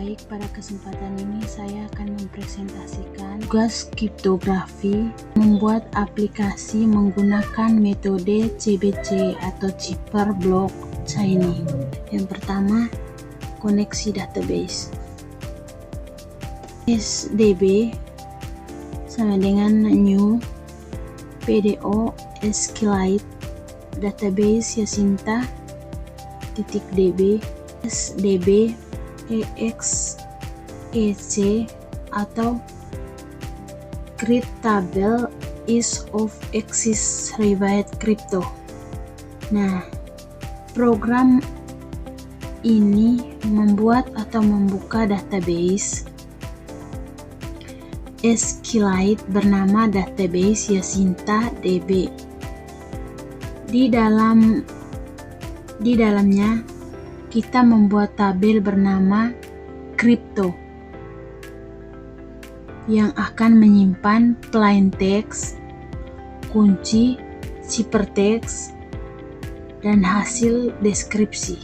Baik, pada kesempatan ini saya akan mempresentasikan tugas kriptografi membuat aplikasi menggunakan metode CBC atau Cipher Block Chaining. Yang pertama, koneksi database. SDB sama dengan new PDO SQLite database Yacinta .db SDB EXEC atau Create Table is of Exist Private Crypto. Nah, program ini membuat atau membuka database SQLite bernama database Yacinta DB. Di dalamnya kita membuat tabel bernama crypto yang akan menyimpan plain text, kunci, ciphertext, dan hasil deskripsi.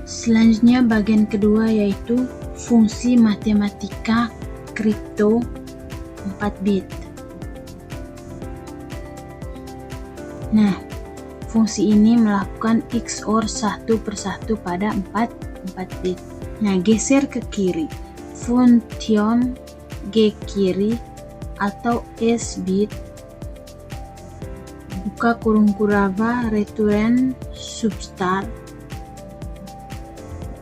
Selanjutnya bagian kedua yaitu fungsi matematika kripto 4 bit. Nah, fungsi ini melakukan XOR satu persatu pada 4 bit. Nah, geser ke kiri. Function G kiri atau S bit. Buka kurung kuraba return substar.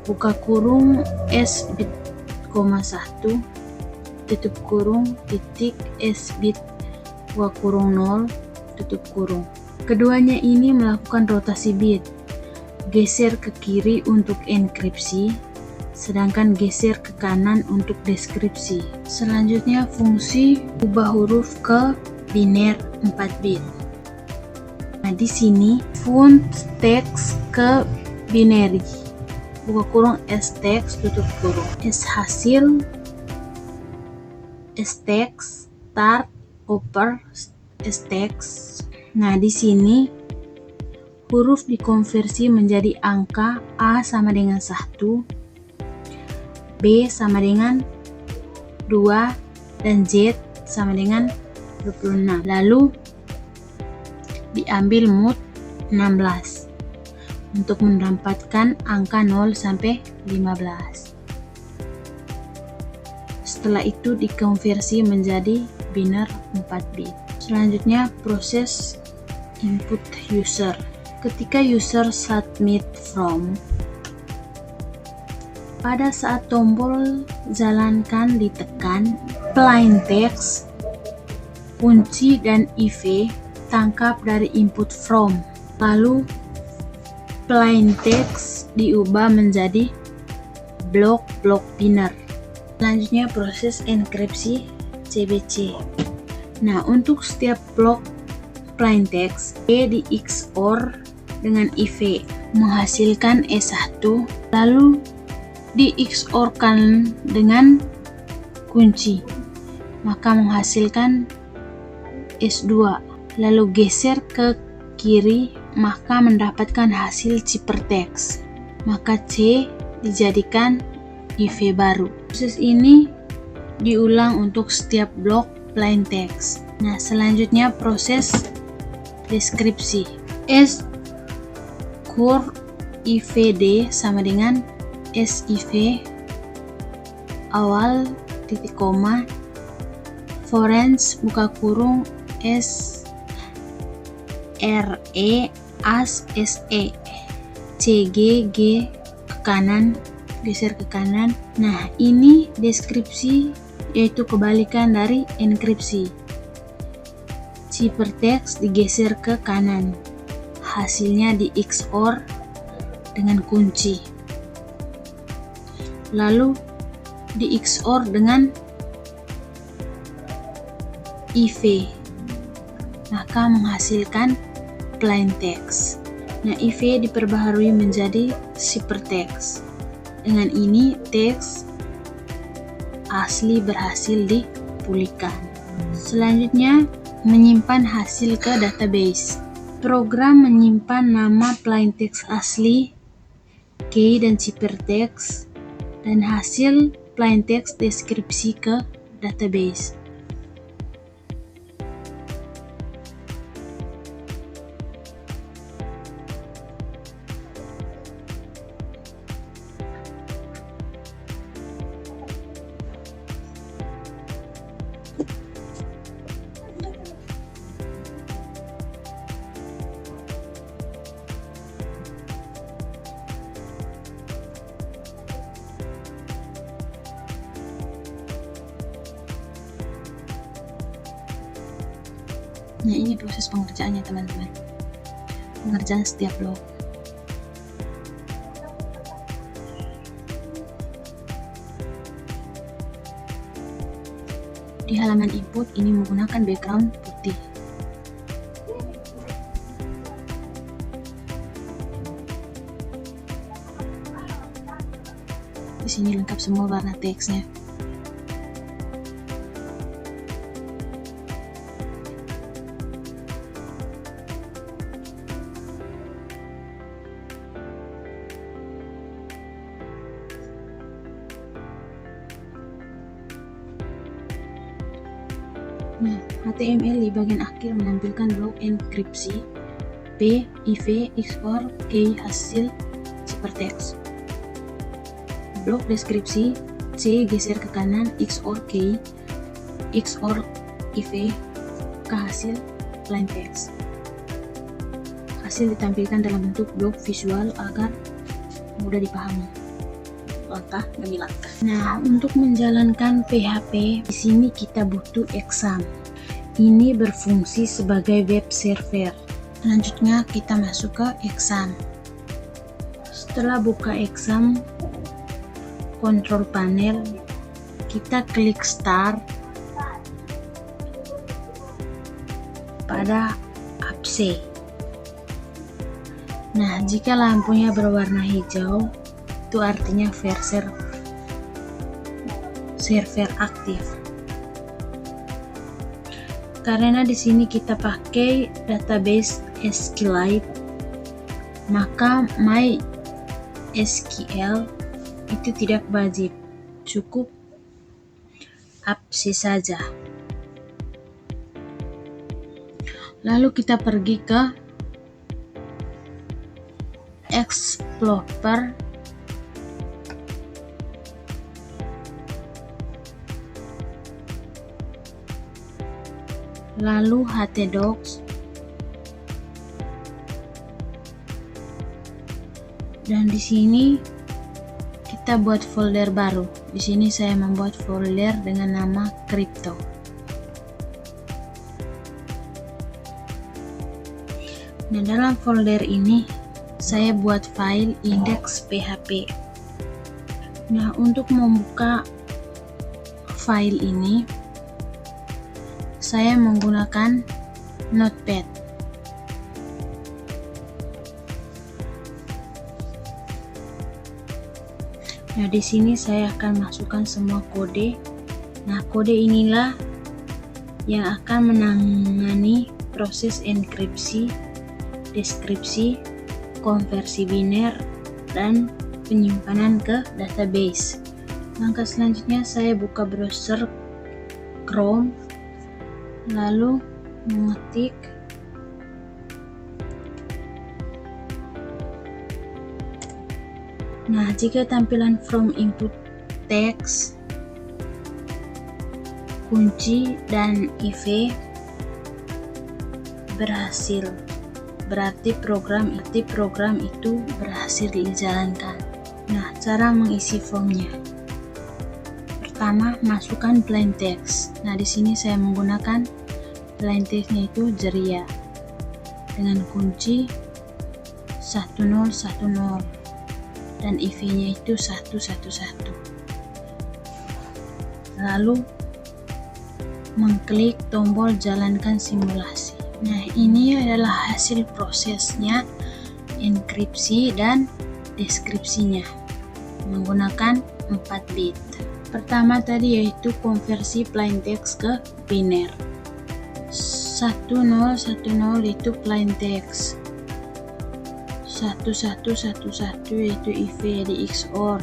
Buka kurung S bit, 1 tutup kurung titik S bit, buka kurung 0 tutup kurung. Keduanya ini melakukan rotasi bit, geser ke kiri untuk enkripsi, sedangkan geser ke kanan untuk deskripsi. Selanjutnya fungsi ubah huruf ke biner 4 bit. Nah, di sini font text ke binary, buka kurung S text tutup kurung, S hasil, S text, start, upper, S text. Nah, di sini huruf dikonversi menjadi angka A sama dengan 1, B sama dengan 2, dan Z sama dengan 26. Lalu diambil mood 16 untuk mendapatkan angka 0 sampai 15. Setelah itu dikonversi menjadi biner 4 bit. Selanjutnya proses input user. Ketika user submit from, pada saat tombol jalankan ditekan, plain text, kunci, dan IV tangkap dari input from. Lalu plain text diubah menjadi blok biner. Selanjutnya proses enkripsi CBC. Nah, untuk setiap blok plain text, E di XOR dengan IV menghasilkan S1, lalu di XOR-kan dengan kunci, maka menghasilkan S2, lalu geser ke kiri, maka mendapatkan hasil ciphertext, maka C dijadikan IV baru. Proses ini diulang untuk setiap blok plain text. Nah, selanjutnya proses deskripsi. S kur IVD sama dengan SIV awal titik koma forange buka kurung S RE as SE CG G ke kanan, geser ke kanan. Nah, ini deskripsi, yaitu kebalikan dari enkripsi. Ciphertext digeser ke kanan, hasilnya di XOR dengan kunci, lalu di XOR dengan IV, maka menghasilkan plain text. Nah, IV diperbaharui menjadi ciphertext. Dengan ini teks asli berhasil dipulihkan. Selanjutnya menyimpan hasil ke database. Program menyimpan nama plain text asli, key dan ciphertext dan hasil plain text deskripsi ke database. Nah, ini proses pengerjaannya teman-teman. Pengerjaan setiap blok. Di halaman input ini menggunakan background putih. Di sini lengkap semua warna teksnya. Nah, HTML di bagian akhir menampilkan blok enkripsi P, IV, XOR, K hasil ciphertext. Blok deskripsi C geser ke kanan, XOR K, XOR IV ke hasil plain text. Hasil ditampilkan dalam bentuk blok visual agar mudah dipahami. Langkah demi langkah. Nah, untuk menjalankan PHP di sini kita butuh exam. Ini berfungsi sebagai web server. Selanjutnya kita masuk ke exam. Setelah buka exam, control panel, kita klik start pada apps. Nah, jika lampunya berwarna hijau, itu artinya server aktif. Karena di sini kita pakai database SQLite, maka MySQL itu tidak wajib, cukup apps saja. Lalu kita pergi ke Explorer. Lalu htdocs, dan di sini kita buat folder baru. Di sini saya membuat folder dengan nama crypto. Nah, dalam folder ini saya buat file index.php. Nah, untuk membuka file ini saya menggunakan Notepad. Nah, di sini saya akan masukkan semua kode. Nah, kode inilah yang akan menangani proses enkripsi, deskripsi, konversi biner, dan penyimpanan ke database. Langkah selanjutnya saya buka browser Chrome, lalu mengetik nah, jika tampilan from input text, kunci, dan IV berhasil, berarti program itu berhasil dijalankan. Nah, cara mengisi formnya. Pertama, masukkan plain text. Nah, di sini saya menggunakan plain textnya itu Jeria dengan kunci 1010 dan IV-nya itu 111. Lalu mengklik tombol jalankan simulasi. Nah, ini adalah hasil prosesnya, enkripsi dan deskripsinya menggunakan 4 bit. Pertama tadi yaitu konversi plain text ke biner. 1010 itu plain text. 1111 yaitu IV di XOR.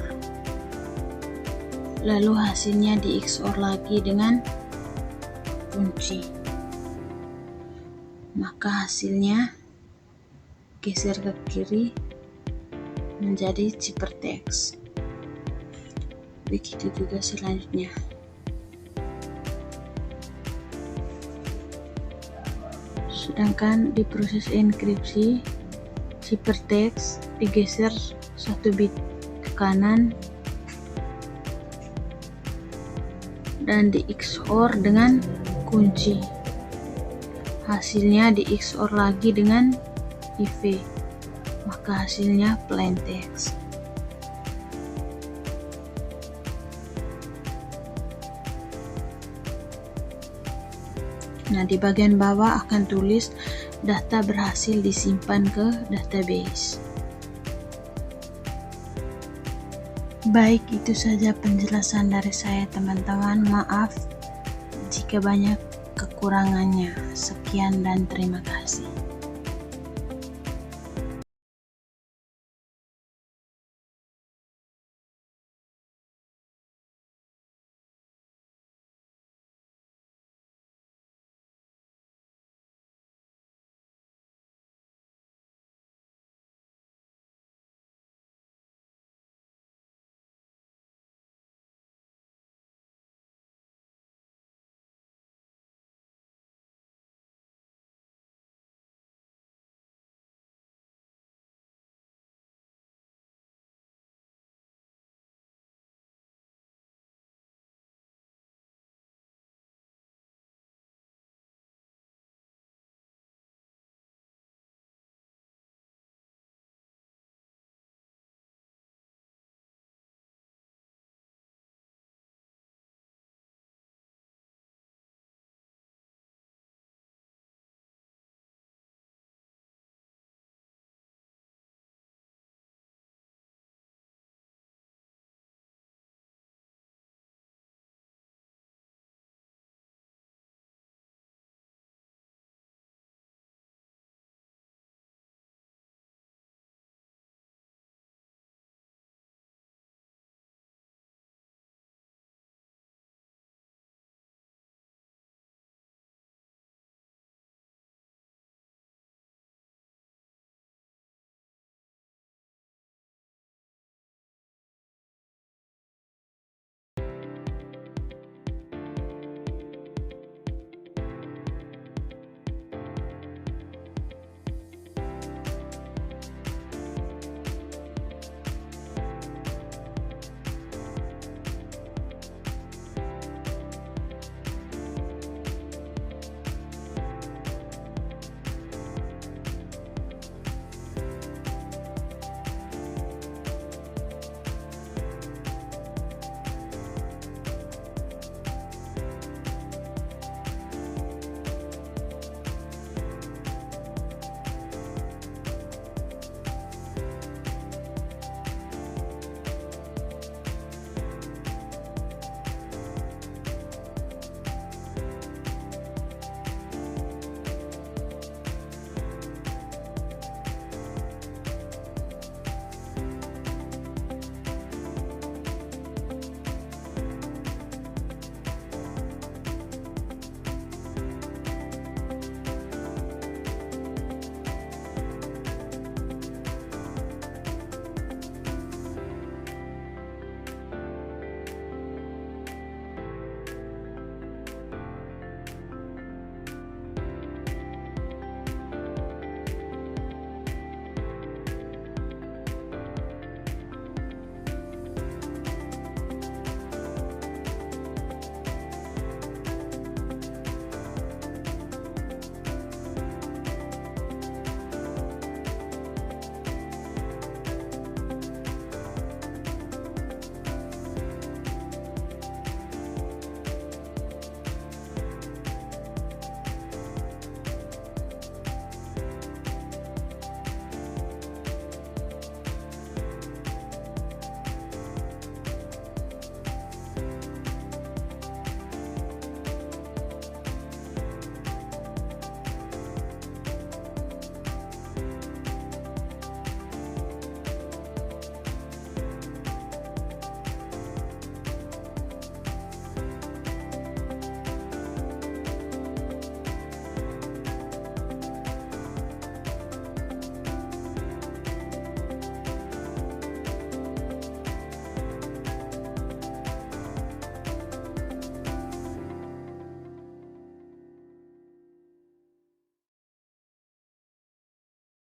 lalu hasilnya di XOR lagi dengan kunci. Maka hasilnya geser ke kiri menjadi ciphertext. Begitu juga selanjutnya. Sedangkan di proses enkripsi, ciphertext digeser 1 bit ke kanan dan di XOR dengan kunci. Hasilnya di XOR lagi dengan IV, maka hasilnya plain text. Nah, di bagian bawah akan tulis data berhasil disimpan ke database. Baik, itu saja penjelasan dari saya teman-teman. Maaf jika banyak kekurangannya. Sekian dan terima kasih.